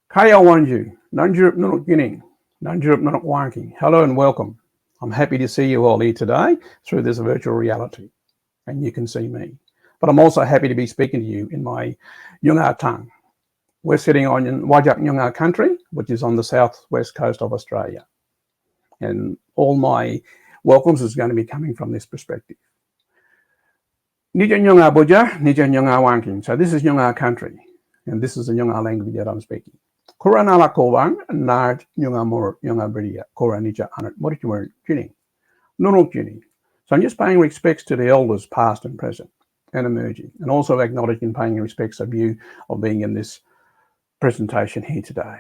Kaya Wanju, Nanjurup Nunuk Guinea, Nanjurup Nunuk Wanking. Hello and welcome. I'm happy to see you all here today through this virtual reality, and you can see me. But I'm also happy to be speaking to you in my Yunga tongue. We're sitting on Wajak Yunga country, which is on the southwest coast of Australia. And all my welcomes is going to be coming from this perspective. Nija Yunga Buja, Nija Yunga Wanking. So this is Yunga country, and this is the Yunga language that I'm speaking. Koranala Kowang, Nard Yunga Mor, Yunga Bridia, Koranija Anat, Moritumur Jini, Nunuk Jini. So I'm just paying respects to the elders past and present and emerging, and also acknowledging paying respects of you of being in this presentation here today.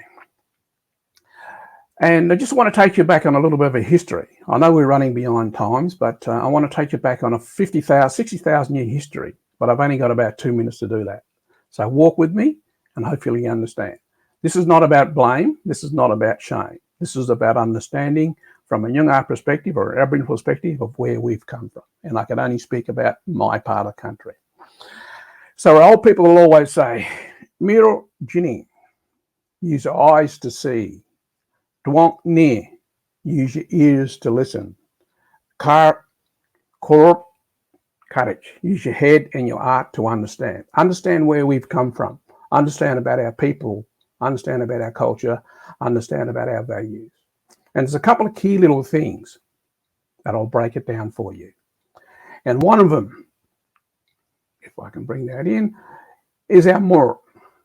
And I just want to take you back on a little bit of a history. I know we're running behind times, but I want to take you back on a 60,000 year history, but I've only got about 2 minutes to do that. So walk with me and hopefully you understand. This is not about blame. This is not about shame. This is about understanding from a Yunga perspective or an Aboriginal perspective of where we've come from. And I can only speak about my part of the country. So our old people will always say, Miro Jini, use your eyes to see. Dwonk near, use your ears to listen. Kar, korop, courage, use your head and your heart to understand. Understand where we've come from. Understand about our people. Understand about our culture, understand about our values. And there's a couple of key little things that I'll break it down for you. And one of them, if I can bring that in, is our Mort.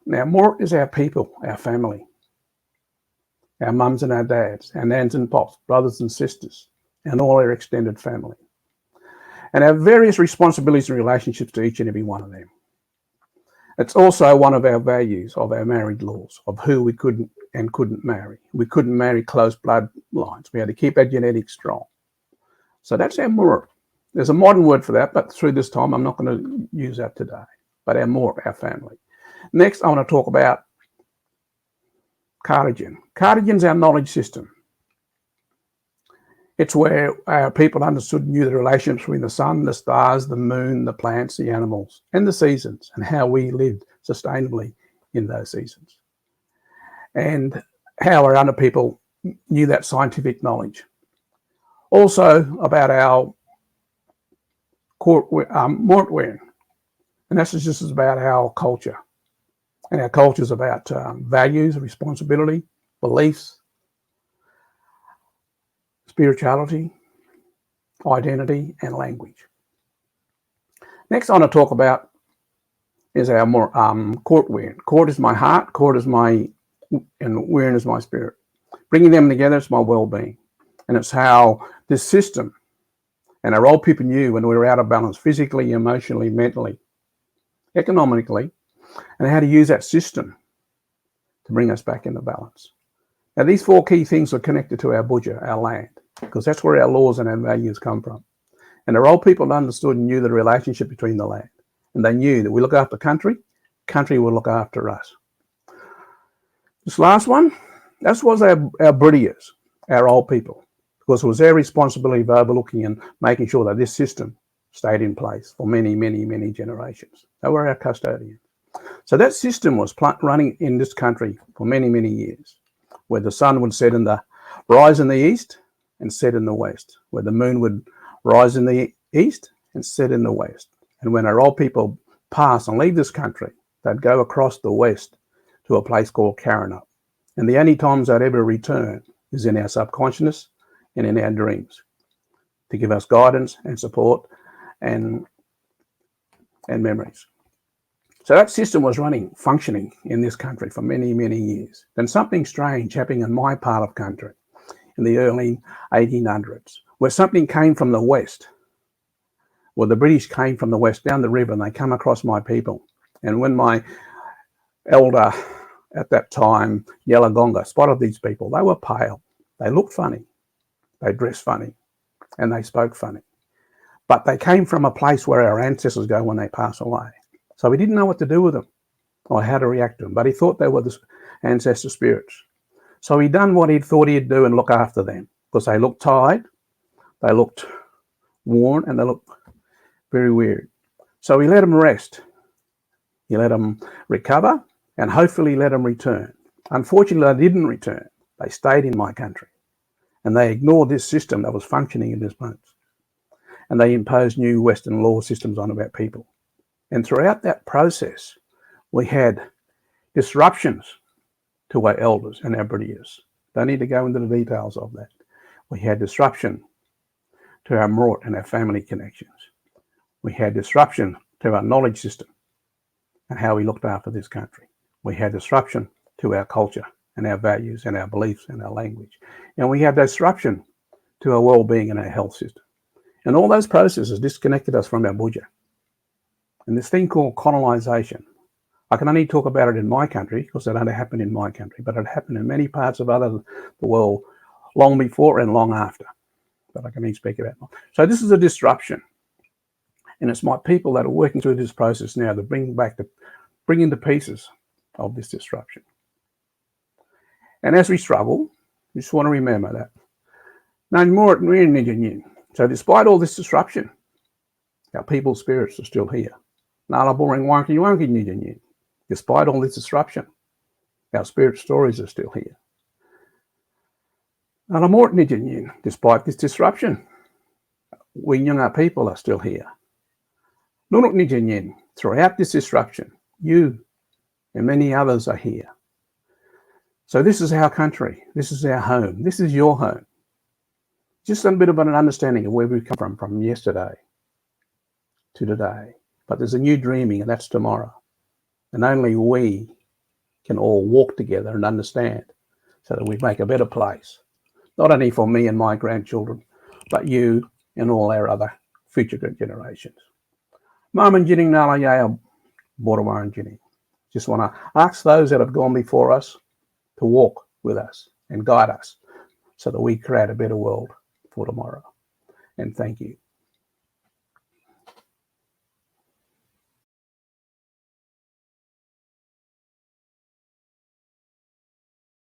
Now, Mort is our people, our family, our mums and our dads, our nans and pops, brothers and sisters, and all our extended family. And our various responsibilities and relationships to each and every one of them. It's also one of our values of our married laws of who we could and couldn't marry. We couldn't marry close bloodlines. We had to keep our genetics strong. So that's our mur. There's a modern word for that, but through this time, I'm not going to use that today. But our mur, our family. Next, I want to talk about Cardigan. Cardigan's our knowledge system. It's where our people understood and knew the relationship between the sun, the stars, the moon, the plants, the animals, and the seasons, and how we lived sustainably in those seasons. And how our other people knew that scientific knowledge. Also about our Mortwear, and that's just about our culture. And our culture is about values, responsibility, beliefs, spirituality, identity, and language. Next I want to talk about is our more court wearing. Court is my heart, court is my, and wearing is my spirit. Bringing them together is my well-being. And it's how this system, and our old people knew when we were out of balance physically, emotionally, mentally, economically, and how to use that system to bring us back into balance. Now these four key things are connected to our buja, our land, because that's where our laws and our values come from. And our old people understood and knew the relationship between the land. And they knew that we look after country, country will look after us. This last one, that was our Britiers, our old people, because it was their responsibility of overlooking and making sure that this system stayed in place for many, many, many generations. They were our custodians. So that system was running in this country for many, many years, where the sun would set in the rise in the east and set in the west, where the moon would rise in the east and set in the west. And when our old people pass and leave this country, they'd go across the west to a place called Karanup. And the only times they'd ever return is in our subconscious and in our dreams to give us guidance and support and memories. So that system was functioning in this country for many, many years. Then something strange happened in my part of country in the early 1800s, where something came from the west. Well, the British came from the west down the river and they come across my people. And when my elder at that time, Yalagonga, spotted these people, they were pale. They looked funny. They dressed funny and they spoke funny. But they came from a place where our ancestors go when they pass away. So he didn't know what to do with them or how to react to them, but he thought they were the ancestor spirits. So he done what he thought he'd do and look after them, because they looked tired, they looked worn, and they looked very weird. So he let them rest. He let them recover and hopefully let them return. Unfortunately, they didn't return. They stayed in my country and they ignored this system that was functioning in this place. And they imposed new Western law systems on our people. And throughout that process, we had disruptions to our elders and our British. Don't need to go into the details of that. We had disruption to our mort and our family connections. We had disruption to our knowledge system and how we looked after this country. We had disruption to our culture and our values and our beliefs and our language. And we had disruption to our well-being and our health system. And all those processes disconnected us from our buja. And this thing called colonisation, I can only talk about it in my country because it only happened in my country, but it happened in many parts of the world long before and long after. But I can only speak about it. So this is a disruption. And it's my people that are working through this process now to bring into pieces of this disruption. And as we struggle, we just want to remember that. So despite all this disruption, our people's spirits are still here. Despite all this disruption, our spirit stories are still here. Despite this disruption, we young people are still here. Throughout this disruption, you and many others are here. So this is our country. This is our home. This is your home. Just a bit of an understanding of where we come from yesterday to today. But there's a new dreaming, and that's tomorrow. And only we can all walk together and understand so that we make a better place, not only for me and my grandchildren, but you and all our other future generations. Just want to ask those that have gone before us to walk with us and guide us so that we create a better world for tomorrow. And thank you.